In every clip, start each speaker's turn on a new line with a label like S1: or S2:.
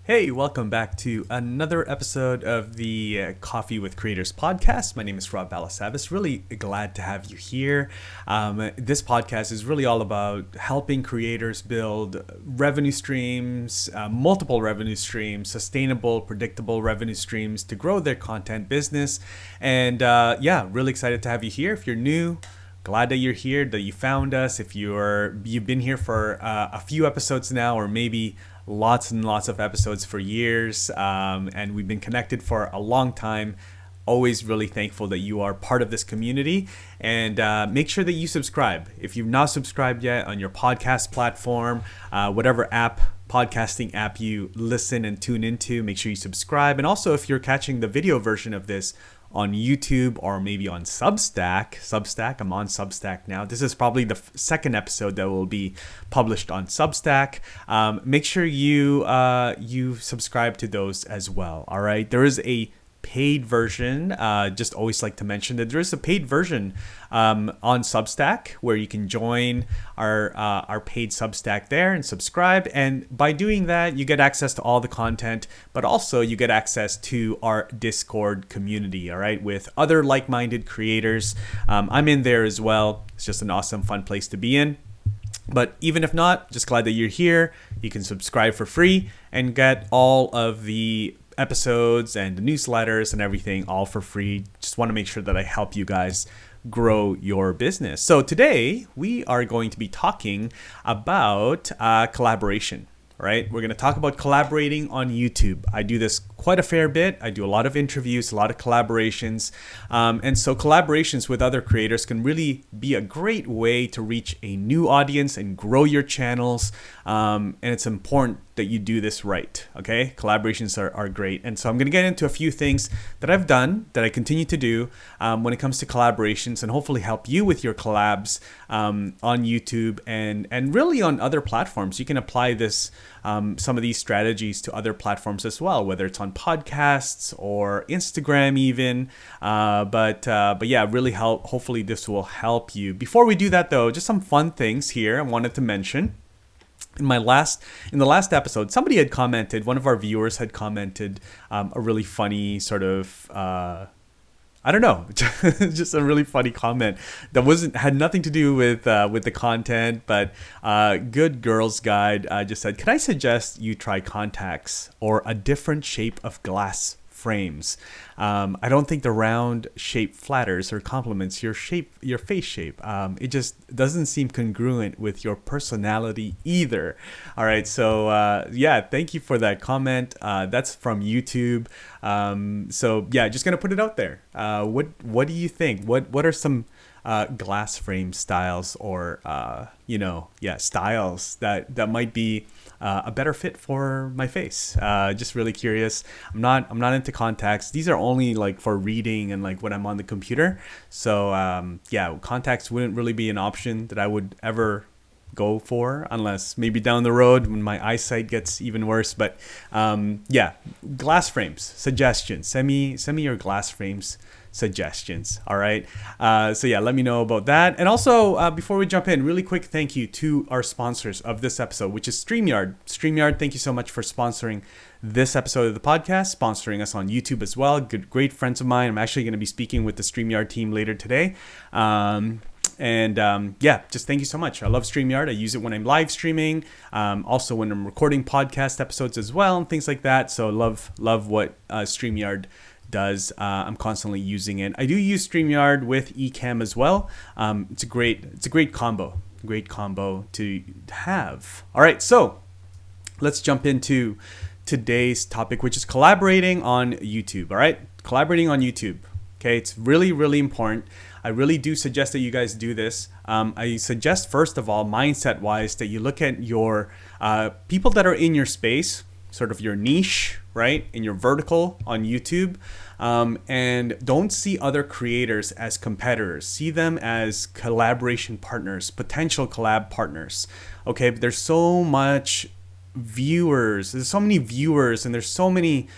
S1: Hey, welcome back to another episode of the Coffee with Creators podcast. My name is Balasabas. Really glad to have you here. This podcast is really all about helping creators build revenue streams, multiple revenue streams, sustainable, predictable revenue streams to grow their content business. And really excited to have you here. If you're new, glad that you're here, that you found us. If you've been here for a few episodes now, or maybe lots and lots of episodes for years, and we've been connected for a long time. Always really thankful that you are part of this community, and make sure that you subscribe. If you've not subscribed yet on your podcast platform, whatever podcasting app you listen and tune into, make sure you subscribe. And also, if you're catching the video version of this on YouTube or maybe on Substack, I'm on Substack now. This is probably the second episode that will be published on Substack. Make sure you subscribe to those as well. All right, there is a paid version. Just always like to mention that there is a paid version on Substack where you can join our paid Substack there and subscribe. And by doing that, you get access to all the content, but also you get access to our Discord community, all right, with other like-minded creators. I'm in there as well. It's just an awesome, fun place to be in. But even if not, just glad that you're here. You can subscribe for free and get all of the episodes and the newsletters and everything all for free. Just want to make sure that I help you guys grow your business. So today we are going to be talking about collaboration. Right? We're going to talk about collaborating on YouTube. I do this quite a fair bit. I do a lot of interviews, a lot of collaborations. And so collaborations with other creators can really be a great way to reach a new audience and grow your channels. And it's important that you do this right. Okay? Collaborations are great. And so I'm going to get into a few things that I've done, that I continue to do when it comes to collaborations, and hopefully help you with your collabs on YouTube and really on other platforms. You can apply this, some of these strategies to other platforms as well, whether it's on podcasts or Instagram even. But yeah, really hopefully this will help you. Before we do that though, just some fun things here I wanted to mention. In the last episode, somebody had commented, one of our viewers had commented a really funny sort of, I don't know, just a really funny comment that had nothing to do with the content, but Good Girls Guide just said, "Can I suggest you try contacts or a different shape of glass frames? I don't think the round shape flatters or complements your face shape. It just doesn't seem congruent with your personality either." All right, so yeah, thank you for that comment. That's from YouTube. So yeah, just gonna put it out there. What do you think? What are some glass frame styles or styles that might be a better fit for my face? Just really curious. I'm not into contacts. These are only like for reading and like when I'm on the computer. So yeah, contacts wouldn't really be an option that I would ever go for, unless maybe down the road when my eyesight gets even worse. But yeah, glass frames suggestions. Send me your glass frames suggestions. All right. So yeah, let me know about that. And also, before we jump in, really quick thank you to our sponsors of this episode, which is StreamYard. StreamYard, thank you so much for sponsoring this episode of the podcast, sponsoring us on YouTube as well. Great friends of mine. I'm actually going to be speaking with the StreamYard team later today. Yeah, just thank you so much. I love StreamYard. I use it when I'm live streaming, also when I'm recording podcast episodes as well and things like that. So love what StreamYard does. I'm constantly using it. I do use StreamYard with Ecamm as well. It's a great combo to have. All right, so let's jump into today's topic, which is collaborating on YouTube. All right, collaborating on YouTube. Okay, it's really, really important. I really do suggest that you guys do this. I suggest, first of all, mindset-wise, that you look at your people that are in your space, sort of your niche, right, in your vertical on YouTube, and don't see other creators as competitors. See them as collaboration partners, potential collab partners. Okay, but there's so many viewers, and there's so many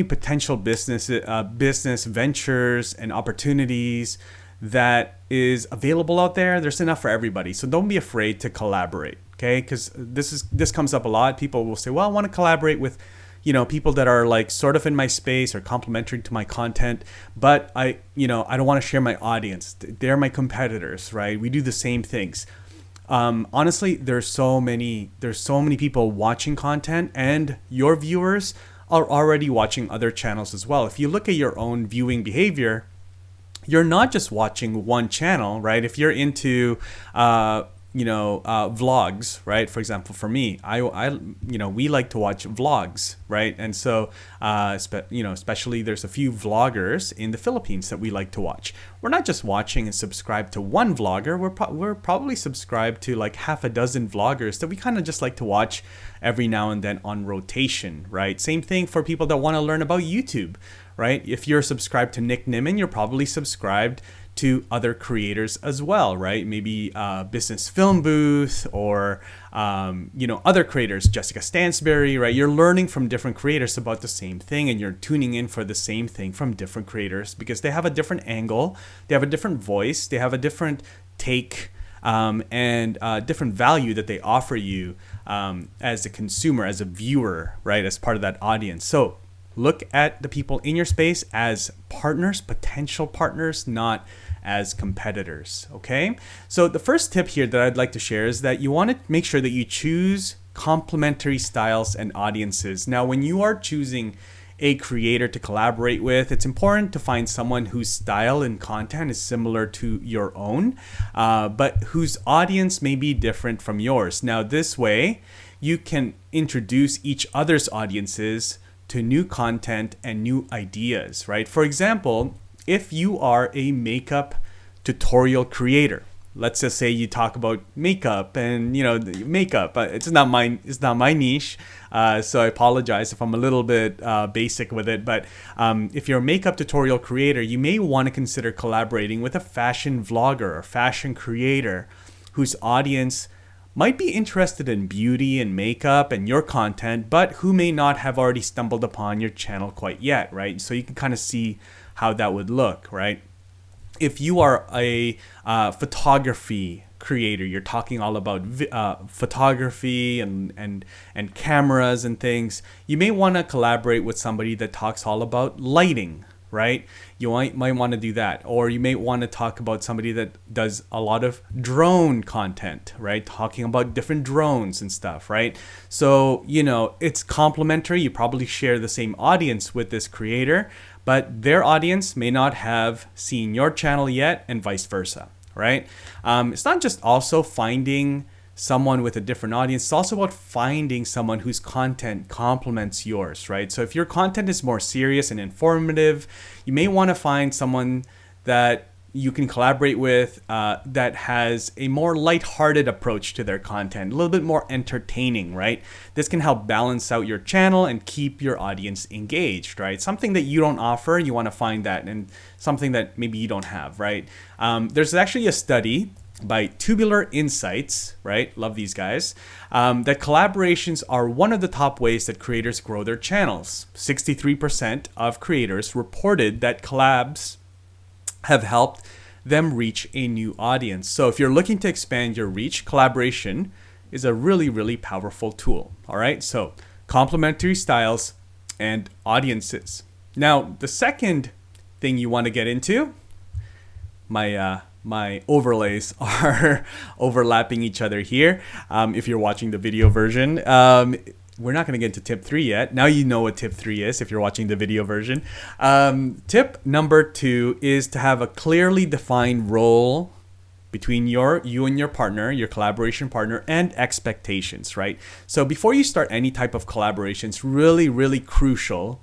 S1: potential business ventures and opportunities that is available out there. There's enough for everybody. So don't be afraid to collaborate. Okay, because this comes up a lot. People will say, well, I want to collaborate with, people that are like sort of in my space or complementary to my content, but I don't want to share my audience. They're my competitors, right? We do the same things. Honestly, there's so many people watching content, and your viewers are already watching other channels as well. If you look at your own viewing behavior, you're not just watching one channel, right? If you're into vlogs, right? For example, for me, we like to watch vlogs, right? And so, especially there's a few vloggers in the Philippines that we like to watch. We're not just watching and subscribe to one vlogger. We're probably subscribed to like half a dozen vloggers that we kind of just like to watch every now and then on rotation, right? Same thing for people that want to learn about YouTube, right? If you're subscribed to Nick Nimmin, you're probably subscribed to other creators as well, right? Maybe Business Film Booth or, other creators, Jessica Stansberry, right? You're learning from different creators about the same thing, and you're tuning in for the same thing from different creators because they have a different angle, they have a different voice, they have a different take, and different value that they offer you as a consumer, as a viewer, right? As part of that audience. So look at the people in your space as partners, potential partners, not as competitors, okay? So the first tip here that I'd like to share is that you want to make sure that you choose complementary styles and audiences. Now, when you are choosing a creator to collaborate with, it's important to find someone whose style and content is similar to your own, but whose audience may be different from yours. Now, this way, you can introduce each other's audiences to new content and new ideas, right? For example, if you are a makeup tutorial creator, let's just say you talk about makeup and makeup. It's not my niche, so I apologize if I'm a little bit basic with it. But if you're a makeup tutorial creator, you may want to consider collaborating with a fashion vlogger or fashion creator whose audience might be interested in beauty and makeup and your content, but who may not have already stumbled upon your channel quite yet, right? So you can kind of see how that would look, right? If you are a photography creator, you're talking all about photography and cameras and things, you may want to collaborate with somebody that talks all about lighting, right? You might want to do that. Or you may want to talk about somebody that does a lot of drone content, right? Talking about different drones and stuff, right? So, it's complementary. You probably share the same audience with this creator, but their audience may not have seen your channel yet, and vice versa, right? It's not just also finding someone with a different audience. It's also about finding someone whose content complements yours, right? So if your content is more serious and informative, you may want to find someone that you can collaborate with that has a more lighthearted approach to their content, a little bit more entertaining, right? This can help balance out your channel and keep your audience engaged, right? Something that you don't offer, you want to find that, and something that maybe you don't have, right? There's actually a study by Tubular Insights, right? Love these guys. That collaborations are one of the top ways that creators grow their channels. 63% of creators reported that collabs have helped them reach a new audience. So if you're looking to expand your reach, collaboration is a really, really powerful tool. All right. So complementary styles and audiences. Now, the second thing you want to get into, my overlays are overlapping each other here. If you're watching the video version, we're not going to get into tip 3 yet. Now you know what tip 3 is if you're watching the video version. Tip number 2 is to have a clearly defined role between you and your partner, your collaboration partner, and expectations, right? So before you start any type of collaboration, it's really, really crucial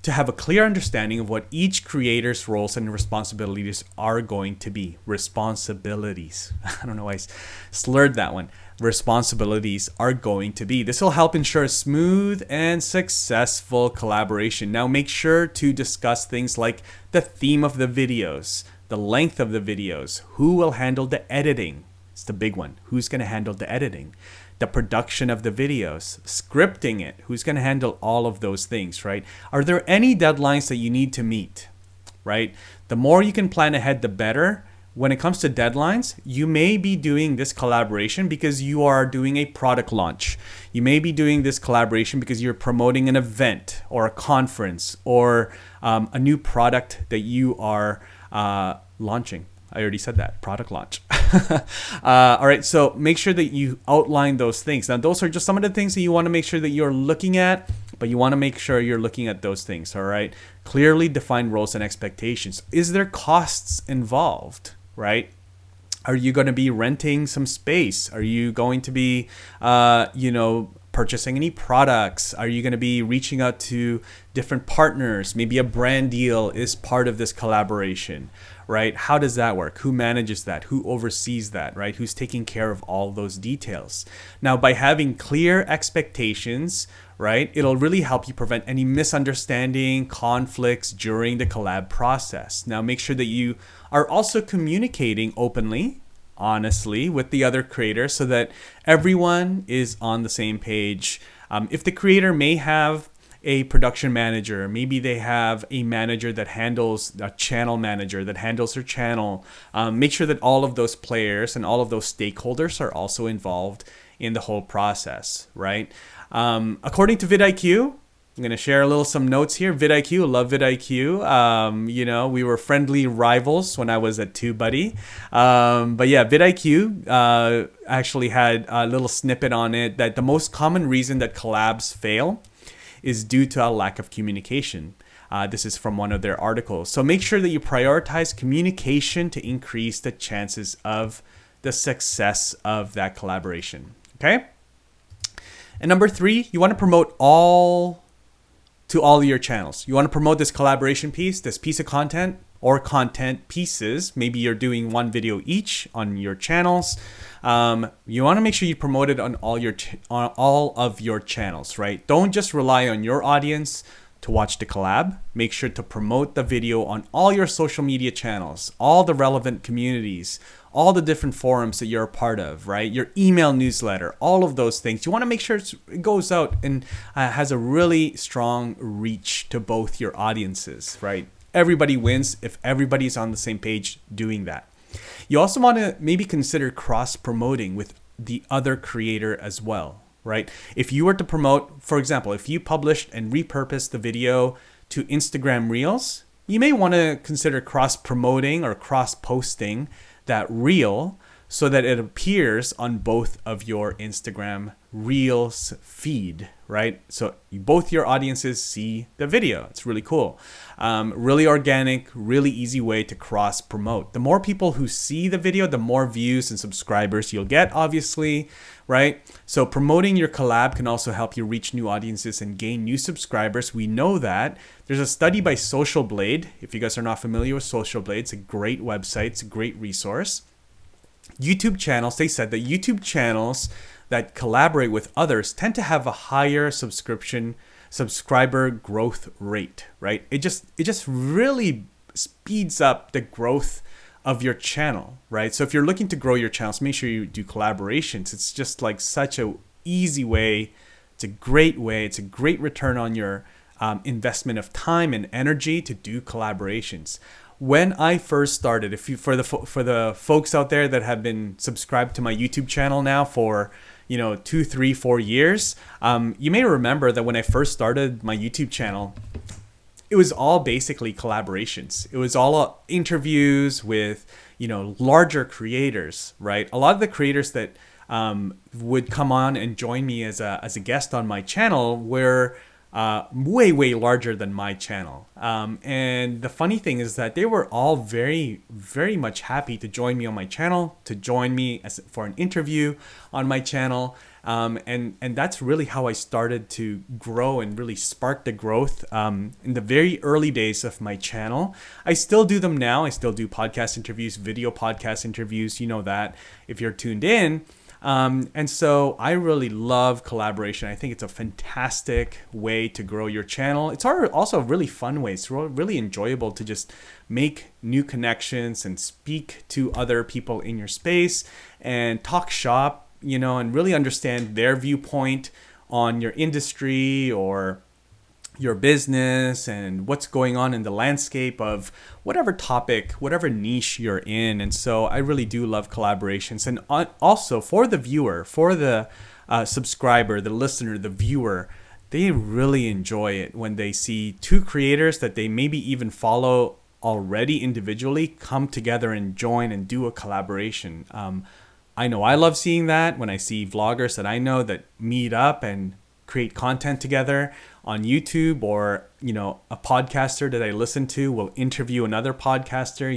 S1: to have a clear understanding of what each creator's roles and responsibilities are going to be. Responsibilities. I don't know why I slurred that one. Responsibilities are going to be. This will help ensure smooth and successful collaboration. Now make sure to discuss things like the theme of the videos, the length of the videos, who will handle the editing. It's the big one. Who's going to handle the editing? The production of the videos, scripting it. Who's going to handle all of those things, right? Are there any deadlines that you need to meet, right? The more you can plan ahead, the better. when it comes to deadlines, you may be doing this collaboration because you are doing a product launch. You may be doing this collaboration because you're promoting an event or a conference or a new product that you are launching. I already said that, product launch. All right, so make sure that you outline those things. Now, those are just some of the things that you want to make sure that you're looking at, but you want to make sure you're looking at those things, all right? Clearly define roles and expectations. Is there costs involved, right? Are you going to be renting some space? Are you going to be, purchasing any products? Are you going to be reaching out to different partners? Maybe a brand deal is part of this collaboration, right? How does that work? Who manages that? Who oversees that, right? Who's taking care of all those details? Now, by having clear expectations, right, it'll really help you prevent any misunderstanding, conflicts during the collab process. Now, make sure that you are also communicating openly, honestly, with the other creator so that everyone is on the same page. If the creator may have a production manager, maybe they have a manager that handles a channel manager that handles their channel, make sure that all of those players and all of those stakeholders are also involved in the whole process, right? According to vidIQ, I'm going to share some notes here. vidIQ, love vidIQ. We were friendly rivals when I was at TubeBuddy. But yeah, vidIQ actually had a little snippet on it that the most common reason that collabs fail is due to a lack of communication. This is from one of their articles. So make sure that you prioritize communication to increase the chances of the success of that collaboration. Okay? And number 3, you want to promote all your channels. You want to promote this collaboration piece, this piece of content or content pieces. Maybe you're doing one video each on your channels. You want to make sure you promote it on all of your channels, right? Don't just rely on your audience to watch the collab. Make sure to promote the video on all your social media channels, all the relevant communities, all the different forums that you're a part of, right? Your email newsletter, all of those things. You want to make sure it goes out and has a really strong reach to both your audiences, right? Everybody wins if everybody's on the same page doing that. You also want to maybe consider cross-promoting with the other creator as well, right? If you were to promote, for example, if you published and repurposed the video to Instagram Reels, you may want to consider cross-promoting or cross-posting that reel so that it appears on both of your Instagram Reels feed, right? So both your audiences see the video. It's really cool. Really organic, really easy way to cross promote. The more people who see the video, the more views and subscribers you'll get, obviously, right? So promoting your collab can also help you reach new audiences and gain new subscribers. We know that. There's a study by Social Blade. If you guys are not familiar with Social Blade, it's a great website. It's a great resource. YouTube channels, they said that YouTube channels that collaborate with others tend to have a higher subscriber growth rate, right? It just really speeds up the growth of your channel, right? So if you're looking to grow your channels, make sure you do collaborations. It's just like such a easy way. It's a great way. It's a great return on your investment of time and energy to do collaborations. When I first started, for the folks out there that have been subscribed to my YouTube channel now for 2, 3, 4 years, you may remember that when I first started my YouTube channel, it was all basically collaborations. It was all interviews with larger creators, right? A lot of the creators that would come on and join me as a guest on my channel were way larger than my channel. And the funny thing is that they were all very, very much happy to join me on my channel, to join me for an interview on my channel. And that's really how I started to grow and really spark the growth in the very early days of my channel. I still do them now. I still do podcast interviews, video podcast interviews. You know that if you're tuned in. And so I really love collaboration. I think it's a fantastic way to grow your channel. It's also a really fun way. It's really enjoyable to just make new connections and speak to other people in your space and talk shop, and really understand their viewpoint on your industry or your business and what's going on in the landscape of whatever topic, whatever niche you're in. And so I really do love collaborations. And also for the viewer, for the subscriber, the listener, the viewer, they really enjoy it when they see two creators that they maybe even follow already individually come together and join and do a collaboration. I know I love seeing that when I see vloggers that I know that meet up and create content together on YouTube, or a podcaster that I listen to will interview another podcaster.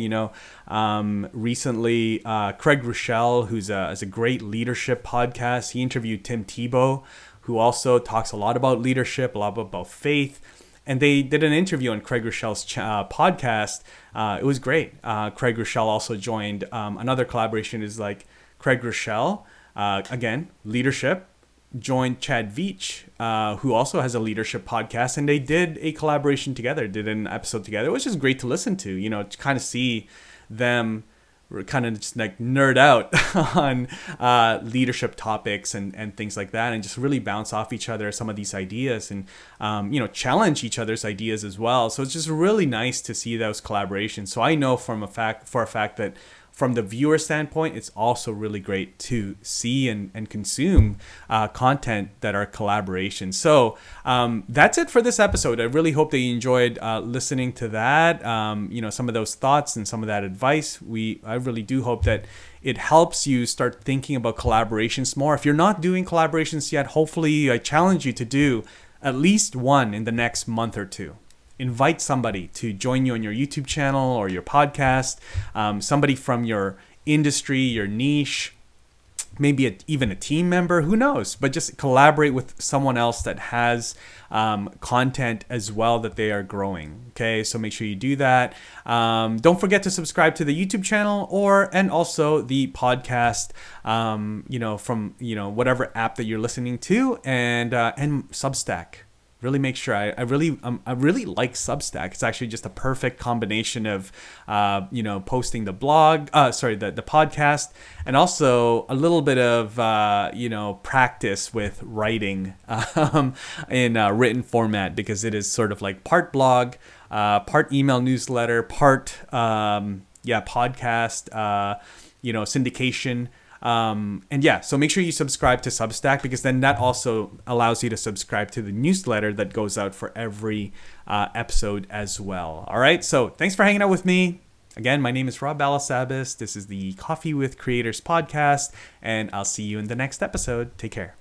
S1: Recently Craig Rochelle, who's has a great leadership podcast, he interviewed Tim Tebow, who also talks a lot about leadership, a lot about faith. And they did an interview on Craig Rochelle's podcast. It was great. Craig Rochelle also joined another collaboration is like Craig Rochelle, again, leadership, joined Chad Veach, who also has a leadership podcast, and they did a collaboration together, did an episode together. It was just great to listen to, to kind of see them kind of just like nerd out on leadership topics and things like that, and just really bounce off each other some of these ideas, and challenge each other's ideas as well. So it's just really nice to see those collaborations. So I know for a fact that from the viewer standpoint, it's also really great to see and consume content that are collaborations. So that's it for this episode. I really hope that you enjoyed listening to that. Some of those thoughts and some of that advice. I really do hope that it helps you start thinking about collaborations more. If you're not doing collaborations yet, hopefully I challenge you to do at least one in the next month or two. Invite somebody to join you on your YouTube channel or your podcast, somebody from your industry, your niche, maybe even a team member, who knows, but just collaborate with someone else that has content as well that they are growing. Okay, so make sure you do that. Don't forget to subscribe to the YouTube channel and also the podcast, from whatever app that you're listening to, and Substack. Really make sure I really like Substack. It's actually just a perfect combination of posting the blog, the podcast, and also a little bit of practice with writing in written format, because it is sort of like part blog, part email newsletter, part podcast, syndication. So make sure you subscribe to Substack, because then that also allows you to subscribe to the newsletter that goes out for every episode as well. All right. So thanks for hanging out with me. Again, my name is Rob Balasabas. This is the Coffee with Creators podcast, and I'll see you in the next episode. Take care.